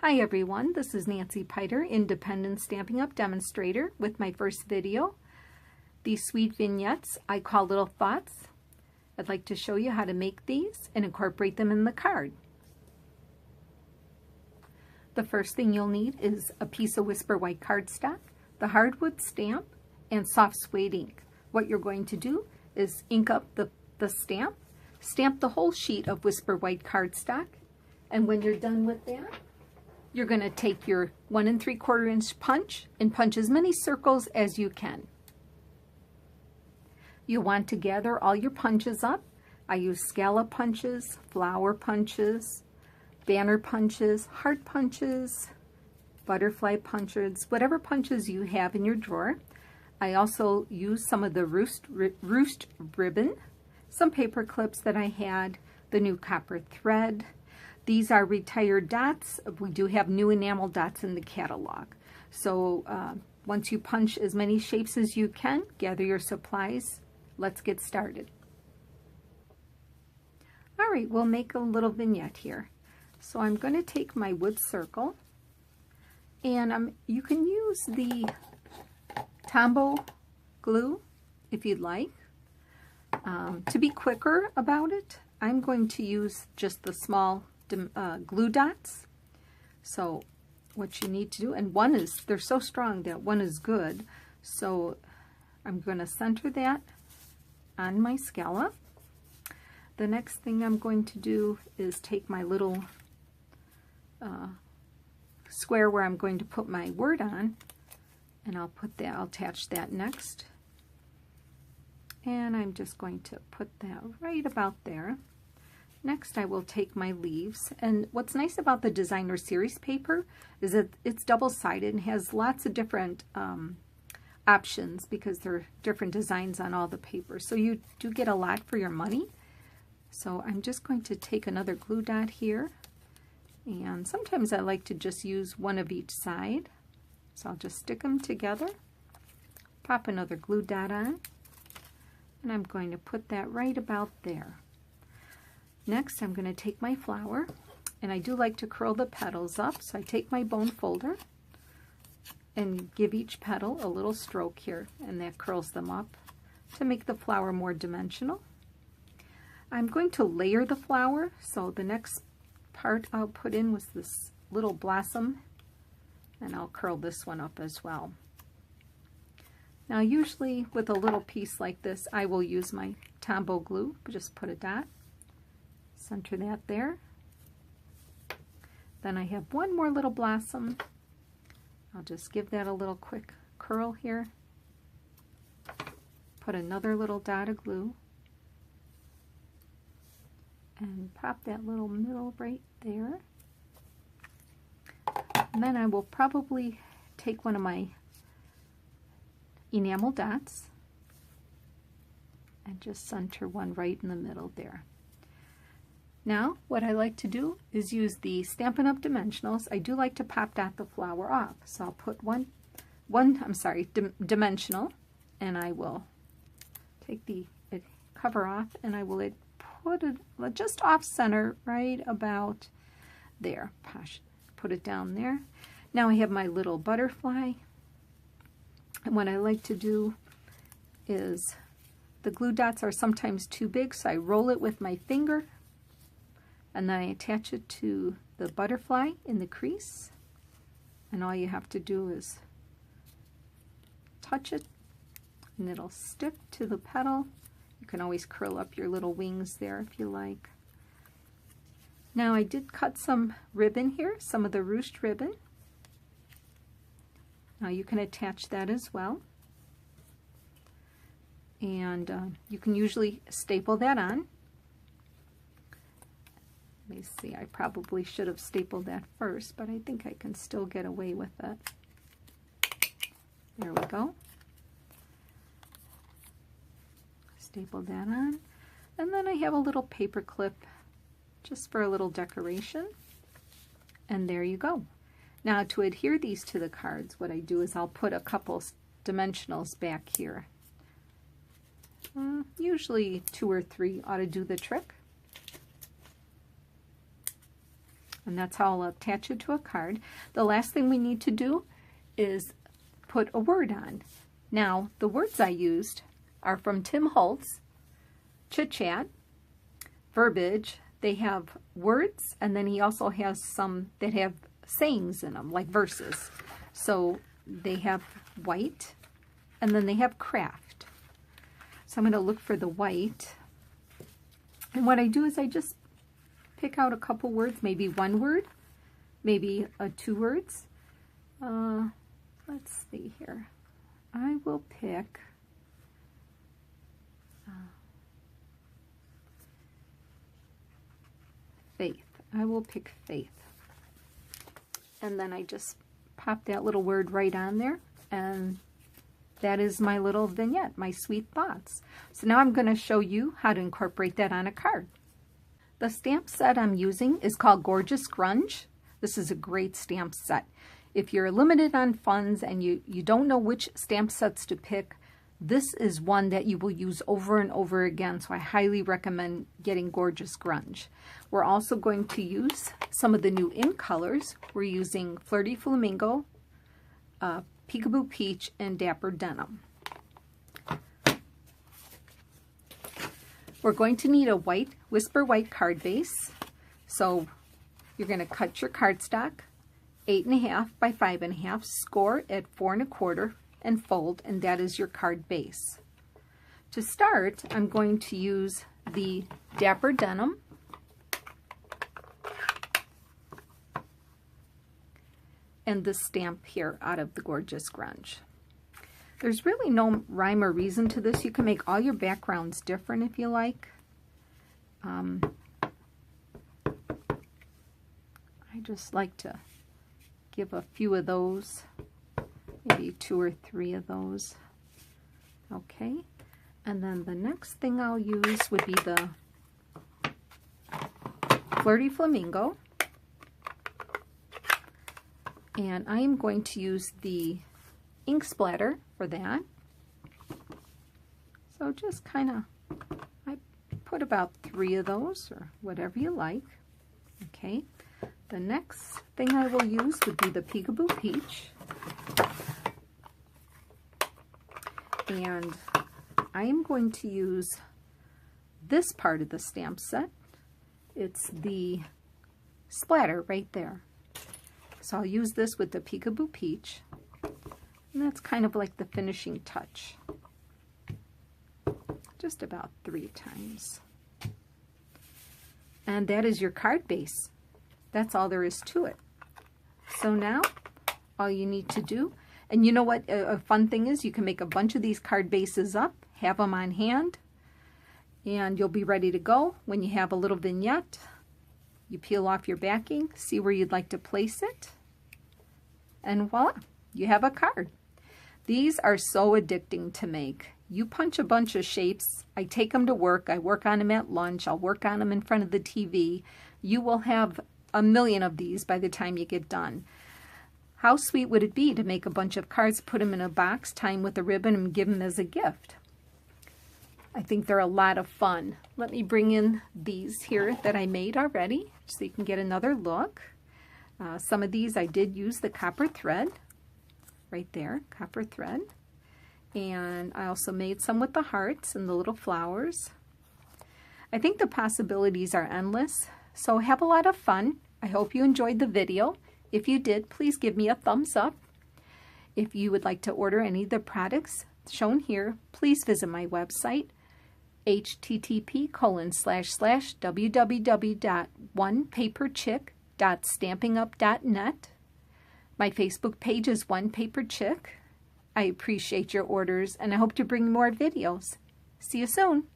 Hi everyone, this is Nancy Piter, Independent Stampin' Up! Demonstrator with my first video. These sweet vignettes I call Little Thoughts. I'd like to show you how to make these and incorporate them in the card. The first thing you'll need is a piece of Whisper White cardstock, the hardwood stamp, and soft suede ink. What you're going to do is ink up the stamp, stamp the whole sheet of Whisper White cardstock, and when you're done with that, you're going to take your 1 3/4 inch punch and punch as many circles as you can. You'll want to gather all your punches up. I use scallop punches, flower punches, banner punches, heart punches, butterfly punches, whatever punches you have in your drawer. I also use some of the roost ribbon, some paper clips that I had, the new copper thread. These are retired dots. We do have new enamel dots in the catalog. So once you punch as many shapes as you can, gather your supplies. Let's get started. All right, we'll make a little vignette here. So I'm going to take my wood circle, and you can use the Tombow glue if you'd like. To be quicker about it, I'm going to use just the small glue dots. So what you need to do, and they're so strong that one is good, so I'm going to center that on my scallop. The next thing I'm going to do is take my little square where I'm going to put my word on, and I'll attach that next, and I'm just going to put that right about there. Next, I will take my leaves, and what's nice about the Designer Series paper is that it's double-sided and has lots of different options because there are different designs on all the paper. So you do get a lot for your money. So I'm just going to take another glue dot here, and sometimes I like to just use one of each side. So I'll just stick them together, pop another glue dot on, and I'm going to put that right about there. Next, I'm going to take my flower, and I do like to curl the petals up, so I take my bone folder and give each petal a little stroke here, and that curls them up to make the flower more dimensional. I'm going to layer the flower, so the next part I'll put in was this little blossom, and I'll curl this one up as well. Now usually with a little piece like this, I will use my Tombow glue, just put a dot. Center that there. Then I have one more little blossom. I'll just give that a little quick curl here. Put another little dot of glue. And pop that little middle right there. And then I will probably take one of my enamel dots and just center one right in the middle there. Now, what I like to do is use the Stampin' Up! Dimensionals. I do like to pop dot the flower off. So I'll put dimensional, and I will take the cover off, and I will put it just off center right about there. Put it down there. Now I have my little butterfly, and what I like to do is the glue dots are sometimes too big, so I roll it with my finger, and then I attach it to the butterfly in the crease, and all you have to do is touch it and it'll stick to the petal. You can always curl up your little wings there if you like. Now I did cut some ribbon here, some of the ruched ribbon. Now you can attach that as well, and you can usually staple that on. Let me see, I probably should have stapled that first, but I think I can still get away with it. There we go. Staple that on. And then I have a little paper clip just for a little decoration. And there you go. Now to adhere these to the cards, what I do is I'll put a couple dimensionals back here. Usually 2 or 3 ought to do the trick. And that's how I'll attach it to a card. The last thing we need to do is put a word on. Now, the words I used are from Tim Holtz, Chit Chat, Verbiage. They have words, and then he also has some that have sayings in them, like verses. So they have white, and then they have craft. So I'm going to look for the white. And what I do is I just pick out a couple words, maybe one word, maybe 2 words. Let's see here. I will pick faith. I will pick faith. And then I just pop that little word right on there, and that is my little vignette, my sweet thoughts. So now I'm going to show you how to incorporate that on a card. The stamp set I'm using is called Gorgeous Grunge. This is a great stamp set. If you're limited on funds and you don't know which stamp sets to pick, this is one that you will use over and over again, so I highly recommend getting Gorgeous Grunge. We're also going to use some of the new in colors. We're using Flirty Flamingo, Peekaboo Peach, and Dapper Denim. We're going to need a white Whisper White card base. So you're going to cut your cardstock 8.5 by 5.5, score at 4 1/4, and fold, and that is your card base. To start, I'm going to use the Dapper Denim and the stamp here out of the Gorgeous Grunge. There's really no rhyme or reason to this. You can make all your backgrounds different if you like. I just like to give a few of those, maybe 2 or 3 of those. Okay, and then the next thing I'll use would be the Flirty Flamingo. And I am going to use the ink splatter for that. So just kind of, I put about 3 of those, or whatever you like. Okay, the next thing I will use would be the Peekaboo Peach. And I am going to use this part of the stamp set. It's the splatter right there. So I'll use this with the Peekaboo Peach. And that's kind of like the finishing touch. Just about 3 times. And that is your card base. That's all there is to it. So now, all you need to do, and you know what a fun thing is, you can make a bunch of these card bases up, have them on hand, and you'll be ready to go. When you have a little vignette, you peel off your backing, see where you'd like to place it, and voila, you have a card. These are so addicting to make. You punch a bunch of shapes. I take them to work. I work on them at lunch. I'll work on them in front of the TV. You will have a million of these by the time you get done. How sweet would it be to make a bunch of cards, put them in a box, tie them with a ribbon, and give them as a gift? I think they're a lot of fun. Let me bring in these here that I made already so you can get another look. Some of these I did use the copper thread. Right there, copper thread. And I also made some with the hearts and the little flowers. I think the possibilities are endless, so have a lot of fun. I hope you enjoyed the video. If you did, please give me a thumbs up. If you would like to order any of the products shown here, please visit my website, http://www.onepaperchick.stampingup.net. My Facebook page is One Paper Chick. I appreciate your orders, and I hope to bring more videos. See you soon.